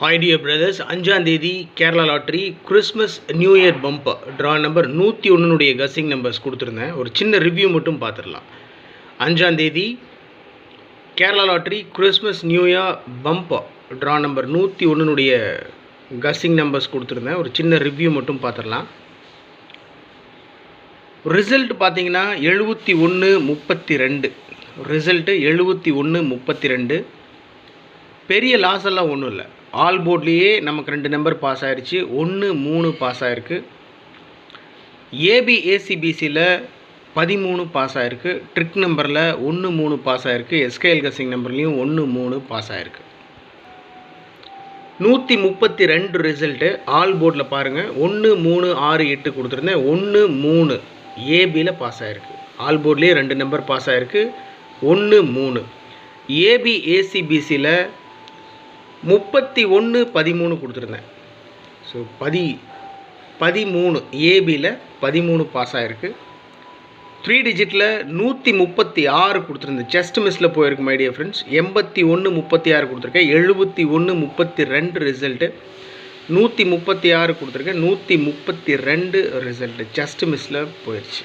Hi dear brothers, 5ஆம் தேதி Kerala lottery Christmas new year bumper draw number 101 guessing numbers கொடுத்துருந்தேன். ஒரு சின்ன ரிவ்யூ மட்டும் பார்த்துடலாம். 5ஆம் தேதி Kerala lottery Christmas new year bumper draw number 101 guessing numbers கொடுத்துருந்தேன். ஒரு சின்ன ரிவ்யூ மட்டும் பார்த்துடலாம். ரிசல்ட் பார்த்தீங்கன்னா 71-32. ரிசல்ட்டு 71-32. பெரிய லாஸ் எல்லாம் ஒன்றும் இல்லை. ஆல் போர்ட்லேயே நமக்கு 2 நம்பர் பாஸ் ஆகிடுச்சு. 1-3 பாஸ் ஆகிருக்கு. ஏபிஏசிபிசியில் 13 பாஸ் ஆகிருக்கு. ட்ரிக் நம்பரில் 1-3 பாஸ் ஆகிருக்கு. எஸ்கேஎல் கசிங் நம்பர்லேயும் 1-3 பாஸ் ஆகிருக்கு. 132 ரிசல்ட்டு ஆல் போர்டில் பாருங்கள். 1-3-6-8 கொடுத்துருந்தேன். 1-3 ஏபியில் பாஸ் ஆகிருக்கு. ஆல் போர்ட்லேயே 2 நம்பர் பாஸ் ஆகிருக்கு. 1-3 ஏபிஏசிபிசியில் 31-13 கொடுத்துருந்தேன். ஸோ 13 ஏபியில் 13 பாஸ் ஆகிருக்கு. 3 டிஜிட்டில் 136 கொடுத்துருந்தேன். ஜஸ்ட் மிஸ்ஸில் போயிருக்கு மை டியர் ஃப்ரெண்ட்ஸ். 81-36 கொடுத்துருக்கேன். 71-32 ரிசல்ட்டு. 136 கொடுத்துருக்கேன். 132 ரிசல்ட்டு ஜஸ்ட் மிஸ்ஸில் போயிடுச்சு.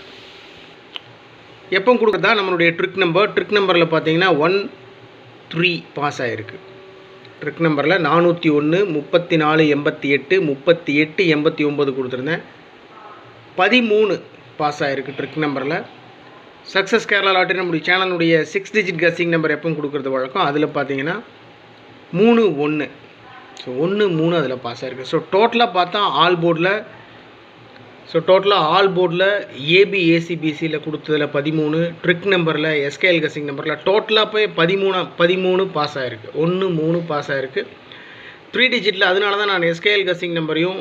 எப்போ கொடுக்குறதா நம்மளுடைய ட்ரிக் நம்பர். ட்ரிக் நம்பரில் பார்த்தீங்கன்னா 1-3 பாஸ் ஆகிருக்கு. ட்ரிக் நம்பரில் 401, 34, 88, 38, 89 கொடுத்துருந்தேன். 13 பாஸ் ஆகிருக்கு ட்ரிக் நம்பரில். சக்ஸஸ் கேரளா லாட்டரி நம்முடைய சேனலுடைய 6 டிஜிட் கசிங் நம்பர் எப்போ கொடுக்குறது வழக்கம். அதில் பார்த்தீங்கன்னா 3-1. ஸோ 1-3 அதில் பாஸ் ஆகிருக்கு. ஸோ டோட்டலாக பார்த்தா ஆல் போர்டில் ஏபிஏசிபிசியில் கொடுத்ததில் 13, ட்ரிக் நம்பரில் எஸ்கேஎல் கசிங் நம்பரில் டோட்டலாக போய் 13 பாஸ் ஆகிருக்கு. 1-3 பாஸ் ஆகிருக்கு. 3 டிஜிட்டில். அதனால தான் நான் எஸ்கேஎல் கசிங் நம்பரையும்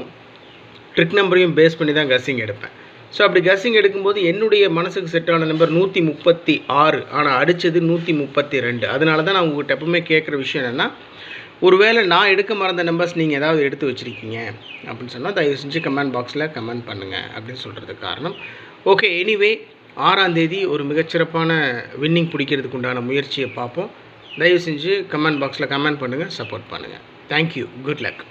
ட்ரிக் நம்பரையும் பேஸ் பண்ணி தான் கசிங் எடுப்பேன். ஸோ அப்படி கசிங் எடுக்கும்போது என்னுடைய மனசுக்கு செட்டான நம்பர் 136. ஆனால் அடித்தது 132. அதனால தான் நான் உங்கள்கிட்ட எப்பவுமே கேட்குற விஷயம் என்னென்னா, ஒருவேளை நான் எடுக்க மறந்த நம்பர்ஸ் நீங்கள் ஏதாவது எடுத்து வச்சுருக்கீங்க அப்படின்னு சொன்னால் தயவு செஞ்சு கமெண்ட் பாக்ஸில் கமெண்ட் பண்ணுங்கள் அப்படின்னு சொல்கிறதுக்கு காரணம். ஓகே, எனிவே 6ஆம் தேதி ஒரு மிகச்சிறப்பான வின்னிங் பிடிக்கிறதுக்கு உண்டான முயற்சியை பார்ப்போம். தயவு செஞ்சு கமெண்ட் பாக்ஸில் கமெண்ட் பண்ணுங்கள், சப்போர்ட் பண்ணுங்கள். தேங்க்யூ. Good luck.